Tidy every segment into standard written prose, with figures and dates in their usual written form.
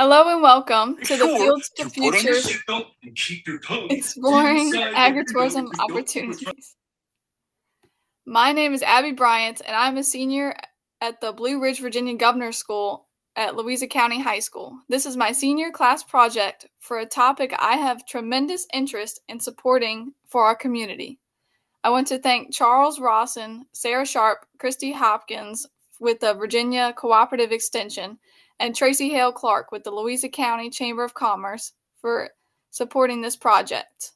Hello and welcome Be to the sure Fields to to put on your Futures seatbelt and keep your tongue Exploring inside of your nose. Agritourism Opportunities. My name is Abby Bryant, and I'm a senior at the Blue Ridge, Virginia Governor's School at Louisa County High School. This is my senior class project for a topic I have tremendous interest in supporting for our community. I want to thank Charles Rawson, Sarah Sharp, Christy Hopkins with the Virginia Cooperative Extension, and Tracy Hale Clark with the Louisa County Chamber of Commerce for supporting this project.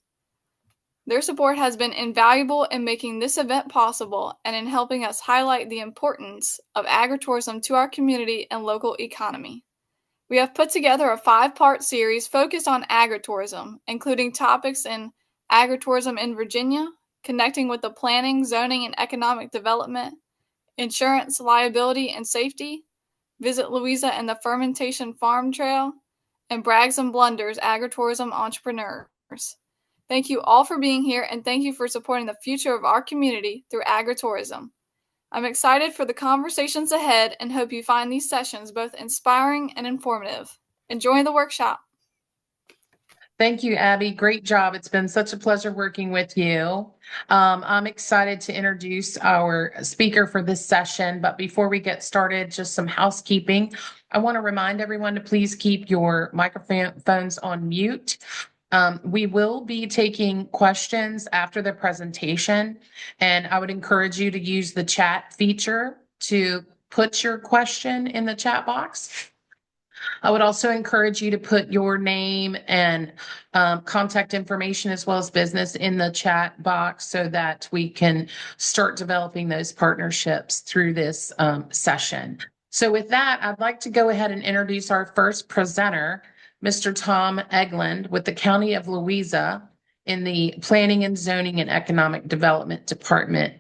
Their support has been invaluable in making this event possible and in helping us highlight the importance of agritourism to our community and local economy. We have put together a 5-part series focused on agritourism, including topics in agritourism in Virginia, connecting with the planning, zoning, and economic development, insurance, liability, and safety, Visit Louisa and the Fermentation Farm Trail, and Brags and Blunders Agritourism Entrepreneurs. Thank you all for being here, and thank you for supporting the future of our community through agritourism. I'm excited for the conversations ahead and hope you find these sessions both inspiring and informative. Enjoy the workshop. Thank you, Abby. Great job. It's been such a pleasure working with you. I'm excited to introduce our speaker for this session, but before we get started, just some housekeeping. I want to remind everyone to please keep your microphones on mute. We will be taking questions after the presentation, and I would encourage you to use the chat feature to put your question in the chat box. I would also encourage you to put your name and contact information as well as business in the chat box so that we can start developing those partnerships through this session. So with that, I'd like to go ahead and introduce our first presenter, Mr. Tom Egeland with the County of Louisa in the Planning and Zoning and Economic Development Department.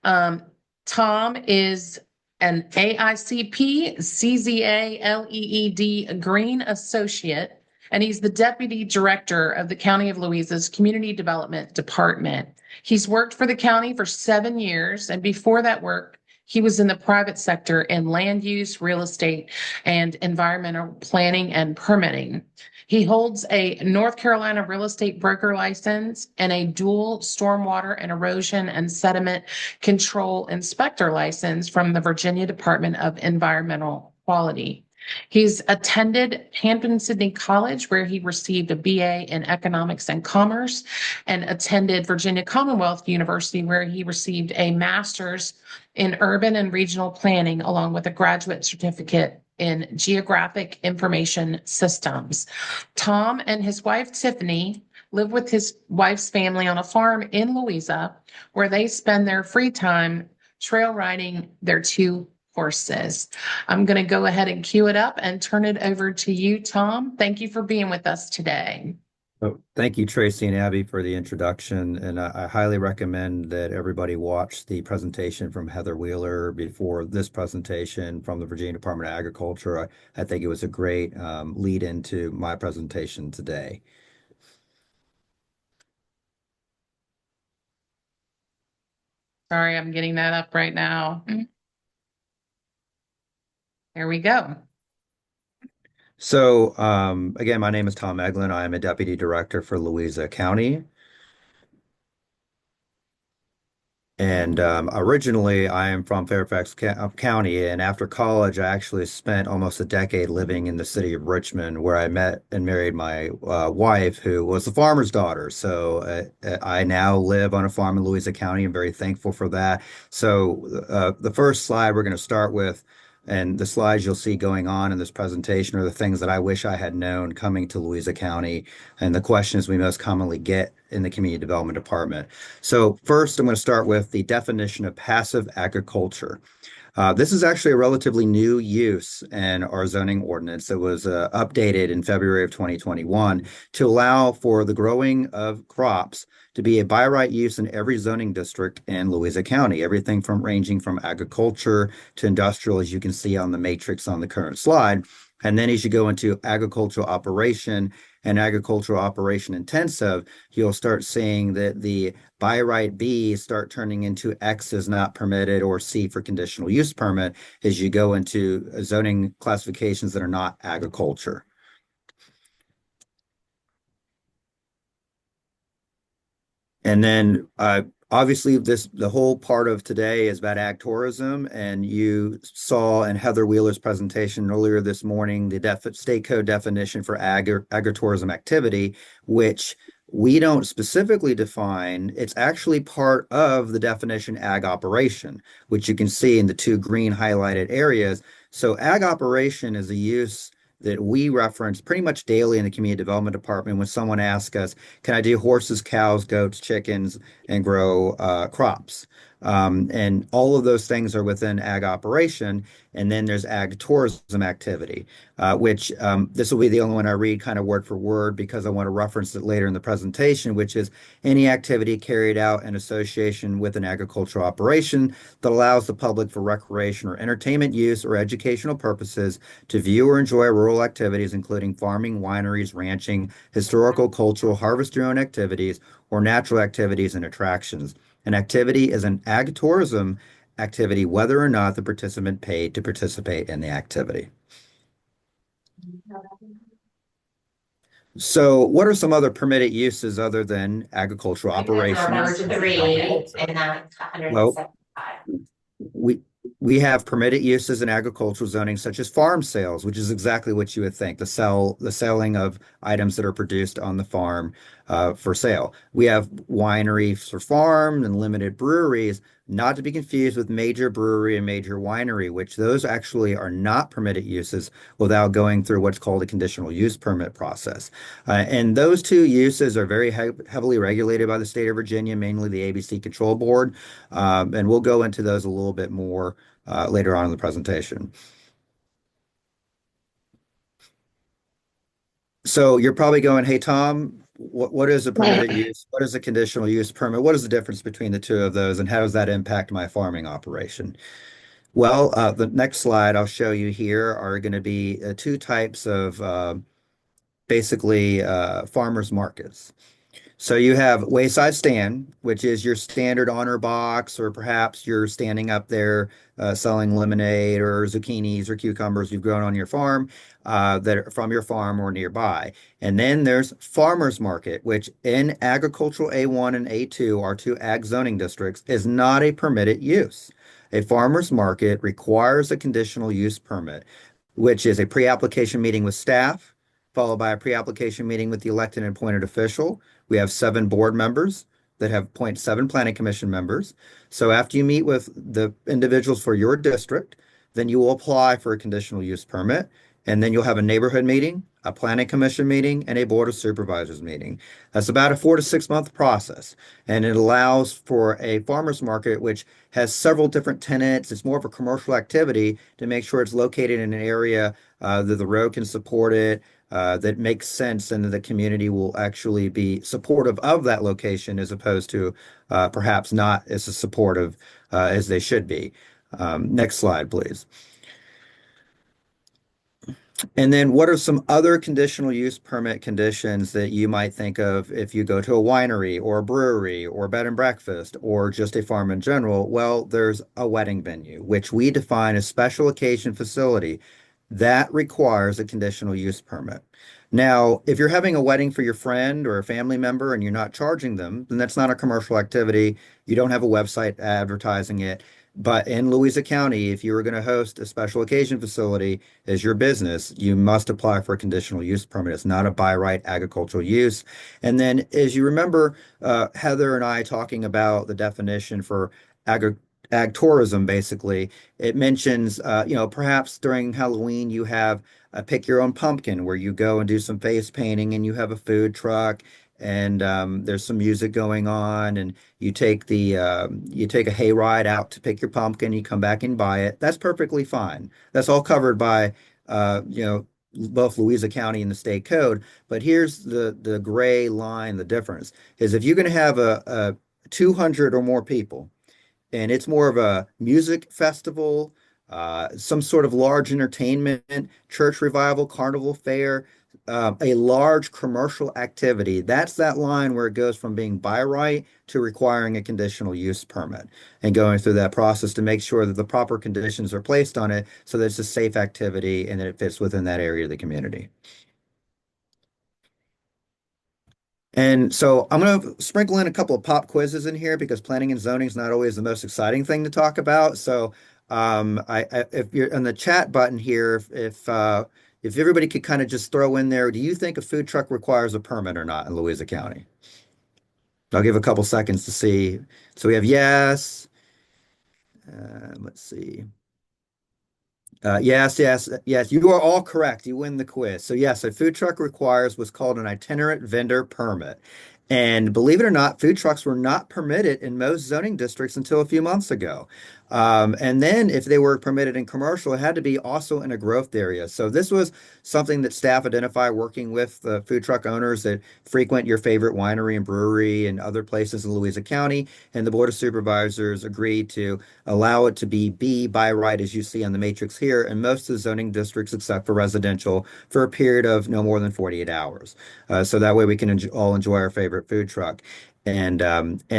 Tom is an AICP CZA LEED Green Associate, and he's the Deputy Director of the County of Louisa's Community Development Department. He's worked for the county for 7 years, and before that work, he was in the private sector in land use, real estate, and environmental planning and permitting. He holds a North Carolina real estate broker license and a dual stormwater and erosion and sediment control inspector license from the Virginia Department of Environmental Quality. He's attended Hampton-Sydney College, where he received a BA in Economics and Commerce, and attended Virginia Commonwealth University, where he received a master's in urban and regional planning, along with a graduate certificate in geographic information systems. Tom and his wife, Tiffany, live with his wife's family on a farm in Louisa, where they spend their free time trail riding their 2 horses. I'm going to go ahead and cue it up and turn it over to you, Tom. Thank you for being with us today. Oh, thank you, Tracy and Abby, for the introduction. And I highly recommend that everybody watch the presentation from Heather Wheeler before this presentation from the Virginia Department of Agriculture. I think it was a great lead into my presentation today. Sorry, I'm getting that up right now. There we go. So again, my name is Tom Egeland. I am a Deputy Director for Louisa County. And originally, I am from Fairfax County, and after college, I actually spent almost a decade living in the city of Richmond, where I met and married my wife, who was a farmer's daughter. So I now live on a farm in Louisa County. I'm very thankful for that. So the first slide we're going to start with, and the slides you'll see going on in this presentation, are the things that I wish I had known coming to Louisa County, and the questions we most commonly get in the Community Development Department. So first, I'm going to start with the definition of passive agriculture. This is actually a relatively new use in our zoning ordinance that was updated in February of 2021 to allow for the growing of crops to be a by right use in every zoning district in Louisa County, everything from ranging from agriculture to industrial, as you can see on the matrix on the current slide. And then as you go into agricultural operation and agricultural operation intensive, you'll start seeing that the by right B start turning into X is not permitted or C for conditional use permit as you go into zoning classifications that are not agriculture. And then obviously the whole part of today is about ag tourism, and you saw in Heather Wheeler's presentation earlier this morning the state code definition for agritourism activity, which we don't specifically define. It's actually part of the definition ag operation, which you can see in the two green highlighted areas. So ag operation is a use that we reference pretty much daily in the community development department when someone asks us, can I do horses, cows, goats, chickens, and grow crops? And all of those things are within ag operation. And then there's ag tourism activity, which this will be the only one I read kind of word for word because I want to reference it later in the presentation, which is any activity carried out in association with an agricultural operation that allows the public for recreation or entertainment use or educational purposes to view or enjoy rural activities, including farming, wineries, ranching, historical, cultural, harvest your own activities, or natural activities and attractions. An activity is an ag tourism activity, whether or not the participant paid to participate in the activity. So, what are some other permitted uses other than agricultural operations and agriculture? Well, we we have permitted uses in agricultural zoning such as farm sales, which is exactly what you would think, the selling of items that are produced on the farm for sale. We have wineries for farm and limited breweries, not to be confused with major brewery and major winery, which those actually are not permitted uses without going through what's called a conditional use permit process. And those two uses are very heavily regulated by the state of Virginia, mainly the ABC Control Board. And we'll go into those a little bit more later on in the presentation. So you're probably going, hey, Tom, what is a permitted use? What is a conditional use permit? What is the difference between the two of those, and how does that impact my farming operation? Well, the next slide I'll show you here are going to be two types of basically farmers markets. So you have wayside stand, which is your standard honor box, or perhaps you're standing up there selling lemonade or zucchinis or cucumbers you've grown on your farm that are from your farm or nearby. And then there's farmers market, which in agricultural A1 and A2, our two ag zoning districts, is not a permitted use. A farmers market requires a conditional use permit, which is a pre-application meeting with staff, followed by a pre-application meeting with the elected and appointed official. We have 7 board members that have 0.7 planning commission members. So after you meet with the individuals for your district, then you will apply for a conditional use permit, and then you'll have a neighborhood meeting, a planning commission meeting, and a board of supervisors meeting. That's about a 4 to 6 month process, and it allows for a farmers market which has several different tenants. It's more of a commercial activity to make sure it's located in an area that the road can support it, that makes sense, and that the community will actually be supportive of that location as opposed to perhaps not as supportive as they should be. Next slide, please. And then what are some other conditional use permit conditions that you might think of if you go to a winery or a brewery or bed and breakfast or just a farm in general? Well, there's a wedding venue, which we define as special occasion facility that requires a conditional use permit. Now, if you're having a wedding for your friend or a family member and you're not charging them, then that's not a commercial activity. You don't have a website advertising it. But in Louisa County, if you were going to host a special occasion facility as your business, you must apply for a conditional use permit. It's not a by right agricultural use. And then, as you remember, Heather and I talking about the definition for ag tourism, basically, it mentions, perhaps during Halloween, you have a pick your own pumpkin where you go and do some face painting and you have a food truck and there's some music going on and you take a hayride out to pick your pumpkin, you come back and buy it. That's perfectly fine. That's all covered by both Louisa County and the state code. But here's the gray line, the difference is if you're going to have a 200 or more people and it's more of a music festival, some sort of large entertainment, church revival, carnival fair, a large commercial activity. That's that line where it goes from being by right to requiring a conditional use permit and going through that process to make sure that the proper conditions are placed on it so that it's a safe activity and that it fits within that area of the community. And so I'm going to sprinkle in a couple of pop quizzes in here because planning and zoning is not always the most exciting thing to talk about. So if you're on the chat button here, if everybody could kind of just throw in there, do you think a food truck requires a permit or not in Louisa County? I'll give a couple seconds to see. So we have yes. Let's see. Yes, yes, yes. You are all correct. You win the quiz. So yes, a food truck requires what's called an itinerant vendor permit. And believe it or not, food trucks were not permitted in most zoning districts until a few months ago. And then if they were permitted in commercial, it had to be also in a growth area. So this was something that staff identify working with the food truck owners that frequent your favorite winery and brewery and other places in Louisa County. And the Board of Supervisors agreed to allow it to be B by right, as you see on the matrix here, in most of the zoning districts except for residential for a period of no more than 48 hours. So that way we can all enjoy our favorite food truck. And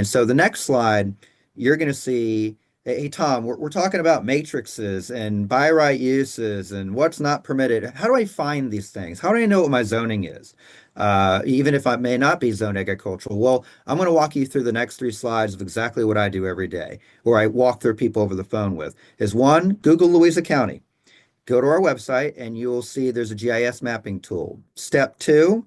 so the next slide, you're going to see, hey, Tom, we're talking about matrices and by right uses and what's not permitted. How do I find these things? How do I know what my zoning is? Even if I may not be zone agricultural. Well, I'm going to walk you through the next three slides of exactly what I do every day, or I walk through people over the phone with, is one, Google Louisa County. Go to our website and you will see there's a GIS mapping tool. Step two,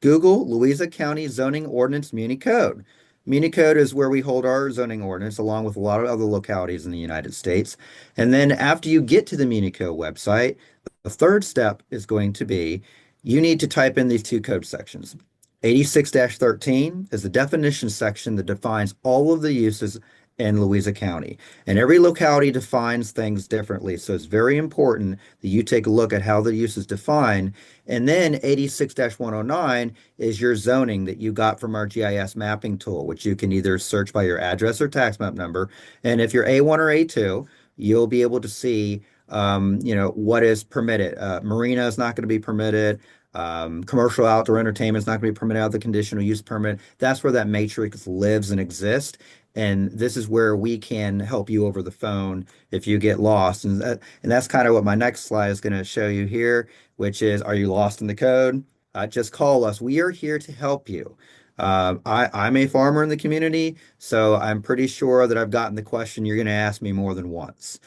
Google Louisa County Zoning Ordinance Muni Code. Muni Code is where we hold our zoning ordinance along with a lot of other localities in the United States. And then after you get to the Muni Code website, the third step is going to be you need to type in these two code sections. 86-13 is the definition section that defines all of the uses in Louisa County. And every locality defines things differently. So it's very important that you take a look at how the use is defined. And then 86-109 is your zoning that you got from our GIS mapping tool, which you can either search by your address or tax map number. And if you're A1 or A2, you'll be able to see what is permitted. Marina is not going to be permitted. Commercial outdoor entertainment is not going to be permitted out of the conditional use permit. That's where that matrix lives and exists. And this is where we can help you over the phone if you get lost. And that's kind of what my next slide is going to show you here, which is, are you lost in the code? Just call us. We are here to help you. I'm a farmer in the community, so I'm pretty sure that I've gotten the question you're going to ask me more than once.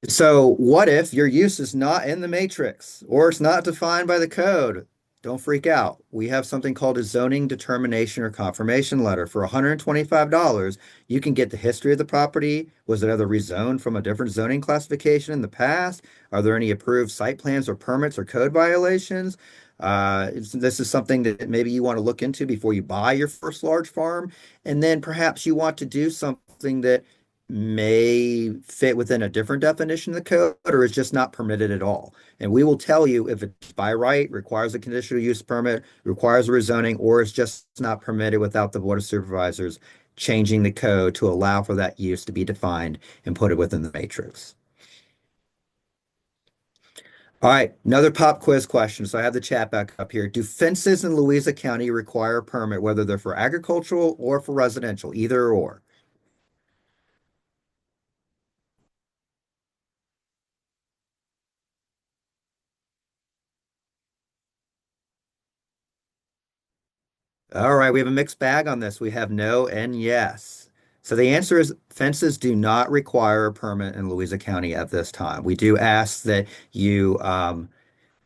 So what if your use is not in the matrix or it's not defined by the code? Don't freak out. We have something called a zoning determination or confirmation letter. For $125, you can get the history of the property. Was it ever rezoned from a different zoning classification in the past? Are there any approved site plans or permits or code violations? This is something that maybe you want to look into before you buy your first large farm. And then perhaps you want to do something that may fit within a different definition of the code or is just not permitted at all. And we will tell you if it's by right, requires a conditional use permit, requires a rezoning, or is just not permitted without the Board of Supervisors changing the code to allow for that use to be defined and put it within the matrix. All right, another pop quiz question. So I have the chat back up here. Do fences in Louisa County require a permit, whether they're for agricultural or for residential, either or? All right, we have a mixed bag on this. We have no and yes. So the answer is fences do not require a permit in Louisa County at this time. We do ask that you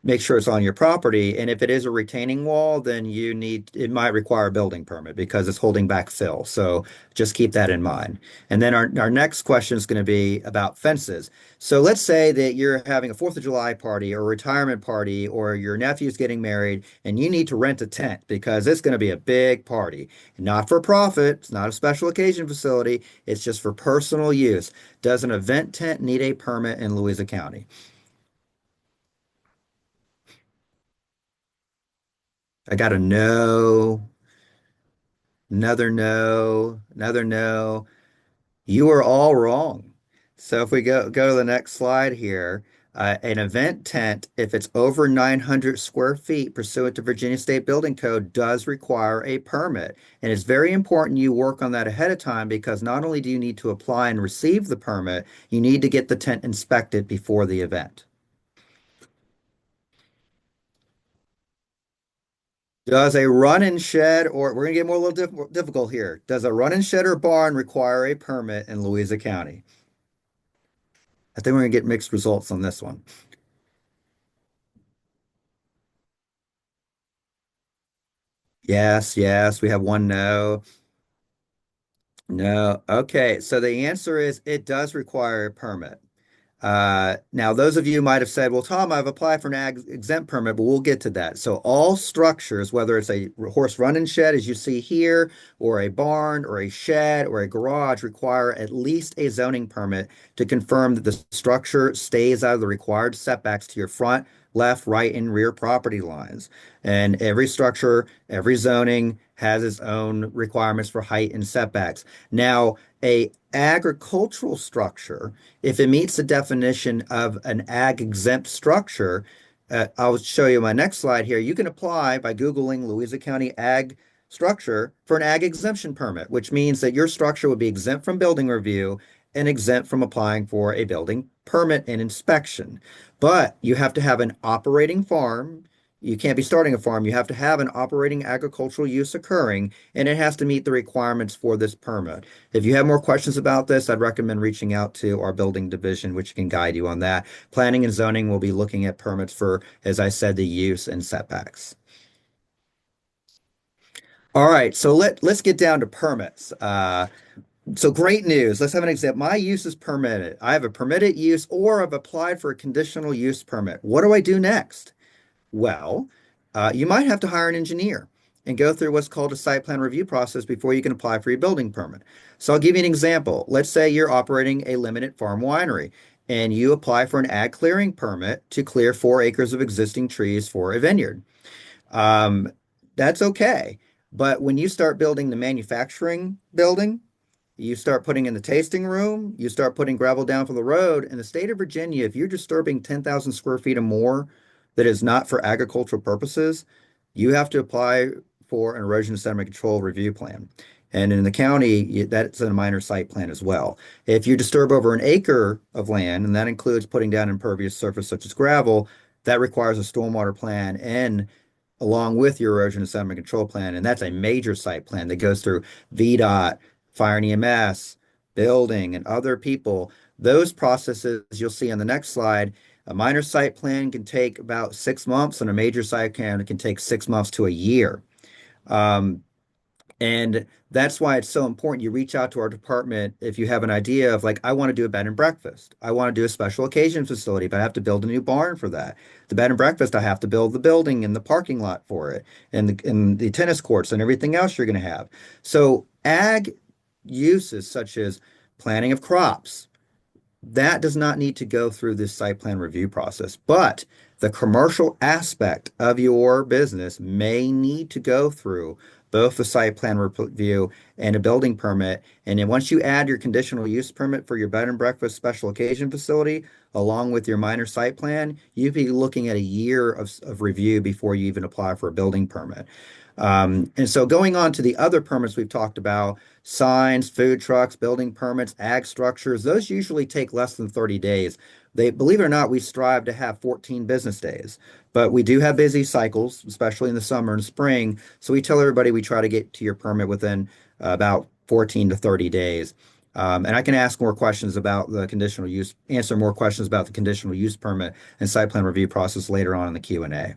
make sure it's on your property. And if it is a retaining wall, then it might require a building permit because it's holding back fill. So just keep that in mind. And then our next question is going to be about fences. So let's say that you're having a 4th of July party or a retirement party, or your nephew's getting married and you need to rent a tent because it's going to be a big party. Not for profit. It's not a special occasion facility. It's just for personal use. Does an event tent need a permit in Louisa County? I got a no, another no, another no. You are all wrong. So if we go to the next slide here, an event tent, if it's over 900 square feet pursuant to Virginia State Building Code, does require a permit. And it's very important you work on that ahead of time because not only do you need to apply and receive the permit, you need to get the tent inspected before the event. Does a run-in shed, or we're gonna get more a little difficult here. Does a run-in shed or barn require a permit in Louisa County? I think we're gonna get mixed results on this one. Yes, yes, we have one no. No. Okay, so the answer is it does require a permit. Now, those of you might have said, well, Tom, I've applied for an ag exempt permit, but we'll get to that. So all structures, whether it's a horse running shed, as you see here, or a barn, or a shed, or a garage, require at least a zoning permit to confirm that the structure stays out of the required setbacks to your front, left, right, and rear property lines. And every structure, every zoning has its own requirements for height and setbacks. Now, a agricultural structure, if it meets the definition of an ag exempt structure, I'll show you my next slide here. You can apply by Googling Louisa County ag structure for an ag exemption permit, which means that your structure would be exempt from building review and exempt from applying for a building permit and inspection. But you have to have an operating farm. You can't be starting a farm. You have to have an operating agricultural use occurring, and it has to meet the requirements for this permit. If you have more questions about this, I'd recommend reaching out to our building division, which can guide you on that. Planning and zoning will be looking at permits for, as I said, the use and setbacks. All right, so let's get down to permits. So great news. Let's have an example. My use is permitted. I have a permitted use or I've applied for a conditional use permit. What do I do next? Well, you might have to hire an engineer and go through what's called a site plan review process before you can apply for your building permit. So I'll give you an example. Let's say you're operating a limited farm winery and you apply for an ag clearing permit to clear 4 acres of existing trees for a vineyard. Um, that's okay. But when you start building the manufacturing building, you start putting in the tasting room, you start putting gravel down from the road. In the state of Virginia, if you're disturbing 10,000 square feet or more that is not for agricultural purposes, you have to apply for an erosion and sediment control review plan. And in the county, that's a minor site plan as well. If you disturb over an acre of land, and that includes putting down impervious surface such as gravel, that requires a stormwater plan and along with your erosion and sediment control plan. And that's a major site plan that goes through VDOT, fire and EMS, building, and other people. Those processes you'll see on the next slide. A minor site plan can take about 6 months, and a major site plan can take 6 months to a year. Um, and that's why it's so important you reach out to our department if you have an idea of like, I want to do a bed and breakfast. I want to do a special occasion facility, but I have to build a new barn for that. The bed and breakfast, I have to build the building and the parking lot for it and the tennis courts and everything else you're going to have. So ag uses such as planting of crops, that does not need to go through this site plan review process, but the commercial aspect of your business may need to go through both the site plan review and a building permit. And then once you add your conditional use permit for your bed and breakfast special occasion facility, along with your minor site plan, you'd be looking at a year of review before you even apply for a building permit. And so going on to the other permits we've talked about, signs, food trucks, building permits, ag structures, those usually take less than 30 days. They, believe it or not, we strive to have 14 business days, but we do have busy cycles, especially in the summer and spring. So we tell everybody we try to get to your permit within about 14 to 30 days. And I can ask more questions about the conditional use, answer more questions about the conditional use permit and site plan review process later on in the Q&A.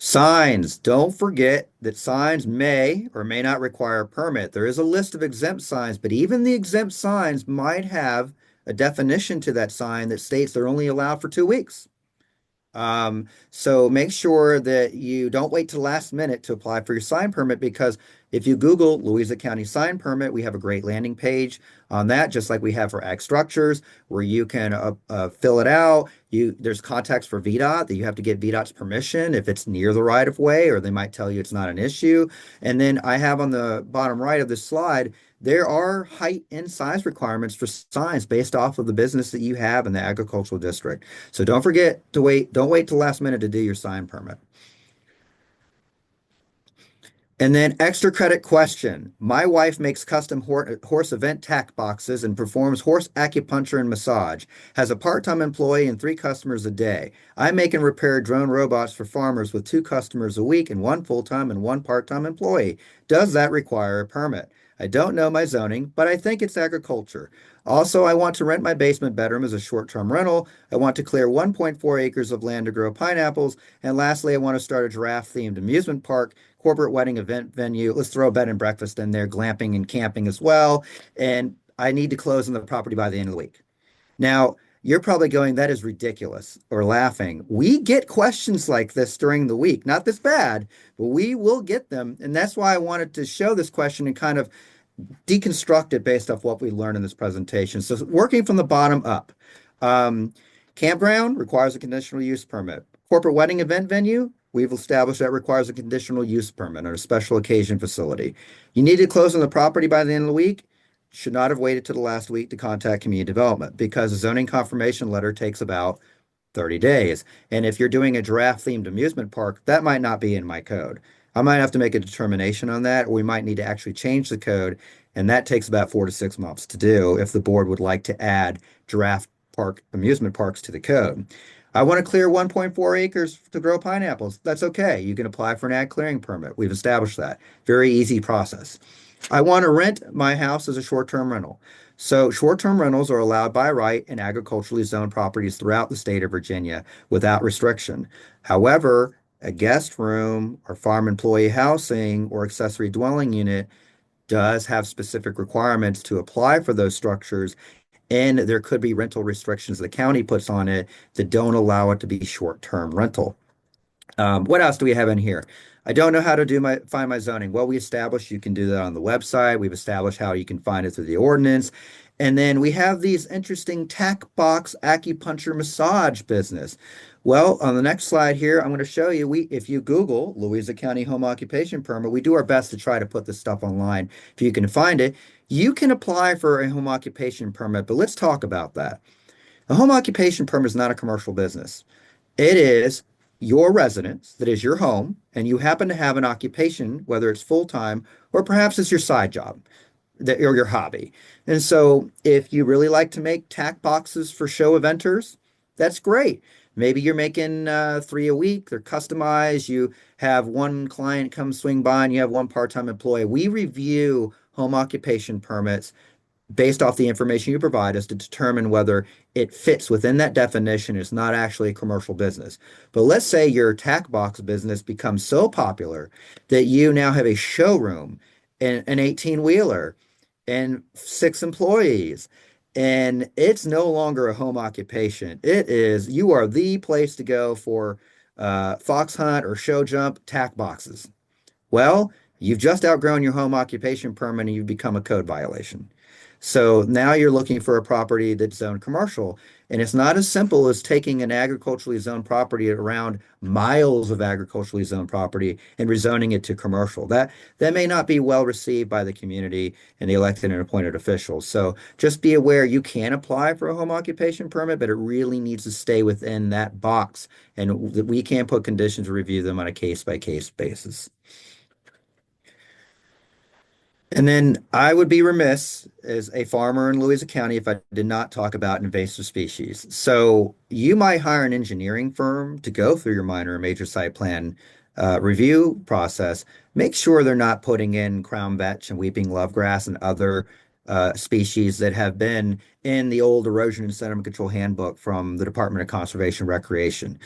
Signs. Don't forget that signs may or may not require a permit. There is a list of exempt signs, but even the exempt signs might have a definition to that sign that states they're only allowed for 2 weeks. So make sure that you don't wait till last minute to apply for your sign permit because if you Google Louisa County sign permit, we have a great landing page on that, just like we have for ag structures, where you can fill it out. There's contacts for VDOT that you have to get VDOT's permission if it's near the right of way, or they might tell you it's not an issue. And then I have on the bottom right of this slide, there are height and size requirements for signs based off of the business that you have in the agricultural district. So don't forget to wait. Don't wait till last minute to do your sign permit. And then extra credit question. My wife makes custom horse event tack boxes and performs horse acupuncture and massage. Has a part-time employee and 3 customers a day. I make and repair drone robots for farmers with 2 customers a week and 1 full-time and 1 part-time employee. Does that require a permit? I don't know my zoning, but I think it's agriculture. Also, I want to rent my basement bedroom as a short-term rental. I want to clear 1.4 acres of land to grow pineapples. And lastly, I want to start a giraffe-themed amusement park, corporate wedding event venue. Let's throw a bed and breakfast in there, glamping and camping as well. And I need to close on the property by the end of the week. Now, you're probably going, that is ridiculous, or laughing. We get questions like this during the week. Not this bad, but we will get them. And that's why I wanted to show this question and kind of deconstruct it based off what we learned in this presentation. So working from the bottom up, um, campground requires a conditional use permit. Corporate wedding event venue, we've established that requires a conditional use permit on a special occasion facility. You need to close on the property by the end of the week. Should not have waited to the last week to contact community development because a zoning confirmation letter takes about 30 days. And if you're doing a giraffe themed amusement park, that might not be in my code. I might have to make a determination on that, or we might need to actually change the code. And that takes about 4 to 6 months to do if the board would like to add giraffe park amusement parks to the code. I want to clear 1.4 acres to grow pineapples. That's okay. You can apply for an ag clearing permit. We've established that. Very easy process. I want to rent my house as a short-term rental. So short-term rentals are allowed by right in agriculturally zoned properties throughout the state of Virginia without restriction. However, a guest room or farm employee housing or accessory dwelling unit does have specific requirements to apply for those structures, and there could be rental restrictions the county puts on it that don't allow it to be short-term rental. What else do we have in here? I don't know how to find my zoning. Well, we established you can do that on the website. We've established how you can find it through the ordinance. And then we have these interesting tack box acupuncture massage business. Well, on the next slide here, I'm going to show you, if you Google Louisa County Home Occupation Permit, we do our best to try to put this stuff online. If you can find it, you can apply for a home occupation permit, but let's talk about that. A home occupation permit is not a commercial business. It is your residence, that is your home, and you happen to have an occupation, whether it's full-time or perhaps it's your side job or your hobby. And so if you really like to make tack boxes for show eventers, that's great. Maybe you're making 3 a week, they're customized. You have one client come swing by and you have one part-time employee. We review home occupation permits based off the information you provide us to determine whether it fits within that definition. It's not actually a commercial business. But let's say your tack box business becomes so popular that you now have a showroom and an 18-wheeler and 6 employees. And it's no longer a home occupation. It is, you are the place to go for fox hunt or show jump tack boxes. Well, you've just outgrown your home occupation permit and you've become a code violation. So now you're looking for a property that's zoned commercial. And it's not as simple as taking an agriculturally zoned property around miles of agriculturally zoned property and rezoning it to commercial. That may not be well received by the community and the elected and appointed officials. So just be aware you can apply for a home occupation permit, but it really needs to stay within that box. And we can put conditions to review them on a case-by-case basis. And then I would be remiss as a farmer in Louisa County if I did not talk about invasive species. So you might hire an engineering firm to go through your minor or major site plan review process. Make sure they're not putting in crown vetch and weeping lovegrass and other species that have been in the old erosion and sediment control handbook from the Department of Conservation and Recreation.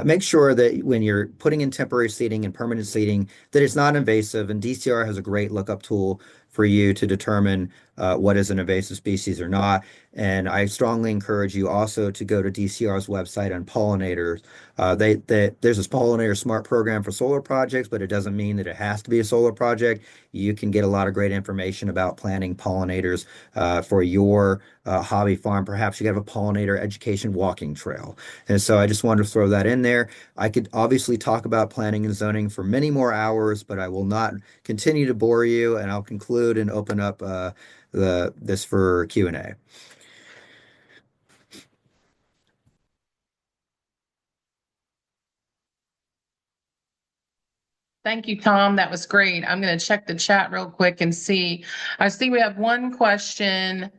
Make sure that when you're putting in temporary seeding and permanent seeding, that it's not invasive. And DCR has a great lookup tool for you to determine what is an invasive species or not. And I strongly encourage you also to go to DCR's website on pollinators. There's this pollinator smart program for solar projects, but it doesn't mean that it has to be a solar project. You can get a lot of great information about planting pollinators for your hobby farm. Perhaps you have a pollinator education walking trail. And so I just wanted to throw that in there. I could obviously talk about planning and zoning for many more hours, but I will not continue to bore you, and I'll conclude and open up this for Q&A. Thank you, Tom. That was great. I'm going to check the chat real quick and see. I see we have one question.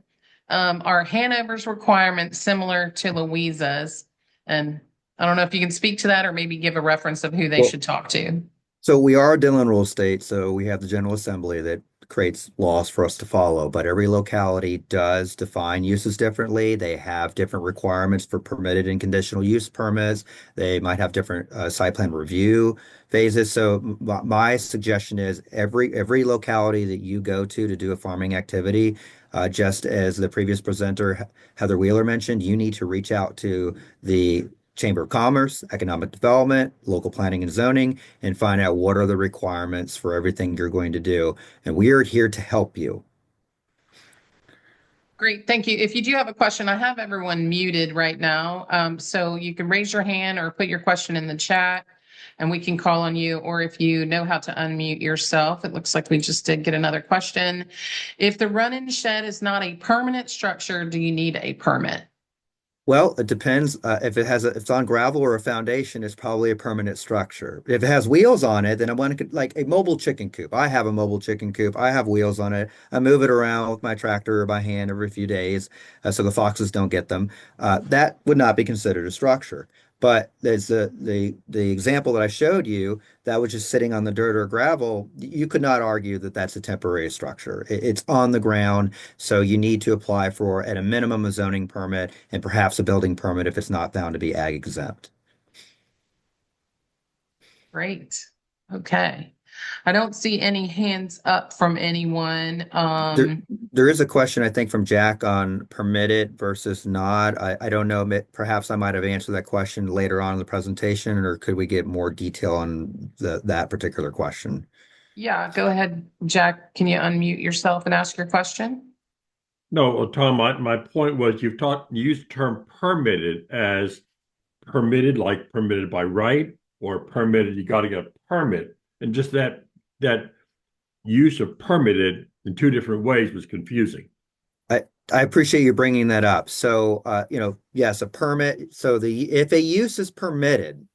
Are Hanover's requirements similar to Louisa's? And I don't know if you can speak to that or maybe give a reference of who they Well, should talk to. so we are a Dillon rule state, so we have the General Assembly that creates laws for us to follow, but every locality does define uses differently. They have different requirements for permitted and conditional use permits. They might have different site plan review phases. So my suggestion is every locality that you go to do a farming activity, just as the previous presenter Heather Wheeler mentioned, you need to reach out to the Chamber of Commerce, Economic Development, Local Planning and Zoning, and find out what are the requirements for everything you're going to do. And we are here to help you. Great, thank you. If you do have a question, I have everyone muted right now. So you can raise your hand or put your question in the chat and we can call on you. Or if you know how to unmute yourself, it looks like we just did get another question. If the run-in shed is not a permanent structure, do you need a permit? Well, it depends. If if it's on gravel or a foundation, it's probably a permanent structure. If it has wheels on it, then I want to like a mobile chicken coop. I have a mobile chicken coop. I have wheels on it. I move it around with my tractor or by hand every few days, so the foxes don't get them. That would not be considered a structure. But there's the example that I showed you that was just sitting on the dirt or gravel. You could not argue that that's a temporary structure. It's on the ground. So you need to apply for, at a minimum, a zoning permit and perhaps a building permit if it's not found to be ag exempt. Great. Okay. I don't see any hands up from anyone. There is a question, I think, from Jack on permitted versus not. I don't know. Perhaps I might have answered that question later on in the presentation, or could we get more detail on that particular question? Yeah, go ahead, Jack. Can you unmute yourself and ask your question? No, well, Tom, my point was you used the term permitted as permitted, like permitted by right, or permitted, you got to get a permit. And just that use of permitted in two different ways was confusing. I appreciate you bringing that up. So, yes, a permit. So if a use is permitted,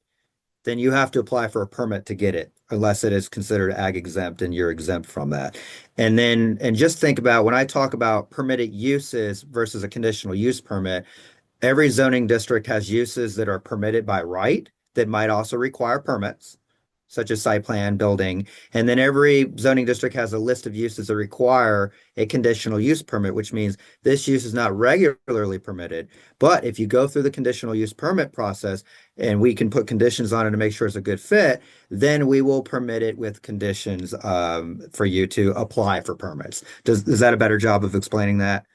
then you have to apply for a permit to get it, unless it is considered ag exempt and you're exempt from that. And just think about when I talk about permitted uses versus a conditional use permit, every zoning district has uses that are permitted by right that might also require permits, such as site plan, building. And then every zoning district has a list of uses that require a conditional use permit, which means this use is not regularly permitted. But if you go through the conditional use permit process and we can put conditions on it to make sure it's a good fit, then we will permit it with conditions for you to apply for permits. Is that a better job of explaining that?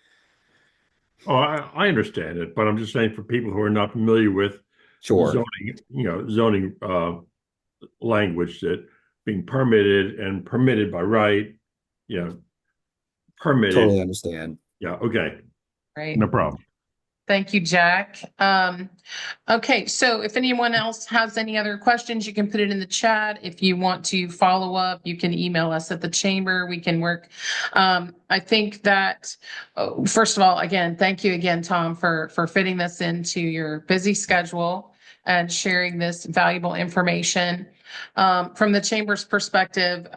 Oh, I understand it, but I'm just saying for people who are not familiar with Sure. zoning language, that being permitted and permitted by right, permitted. Totally understand. Yeah, okay. Right. No problem. Thank you, Jack. Okay, so if anyone else has any other questions, you can put it in the chat. If you want to follow up, you can email us at the chamber. We can work. I think that, first of all, again, thank you again, Tom, for fitting this into your busy schedule and sharing this valuable information. From the chamber's perspective,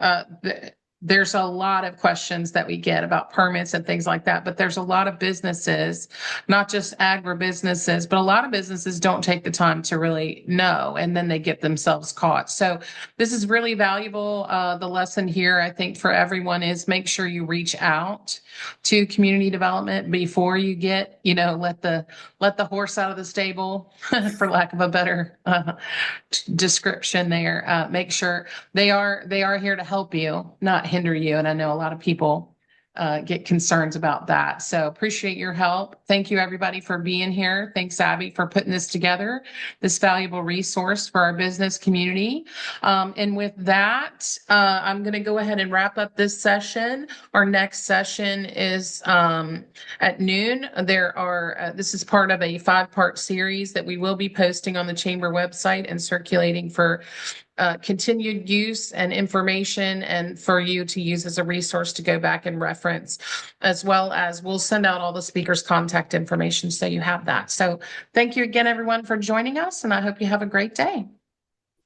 there's a lot of questions that we get about permits and things like that, but there's a lot of businesses, not just agribusinesses, but a lot of businesses don't take the time to really know, and then they get themselves caught. So this is really valuable. The lesson here, I think, for everyone is make sure you reach out to community development before you get, let the horse out of the stable, for lack of a better description there. Make sure they are here to help you, not hinder you. And I know a lot of people get concerns about that. So appreciate your help. Thank you, everybody, for being here. Thanks, Abby, for putting this together, this valuable resource for our business community. And with that, I'm going to go ahead and wrap up this session. Our next session is at noon. This is part of a 5-part series that we will be posting on the Chamber website and circulating for continued use and information, and for you to use as a resource to go back and reference, as well as we'll send out all the speakers' contact information so you have that. So thank you again, everyone, for joining us, and I hope you have a great day.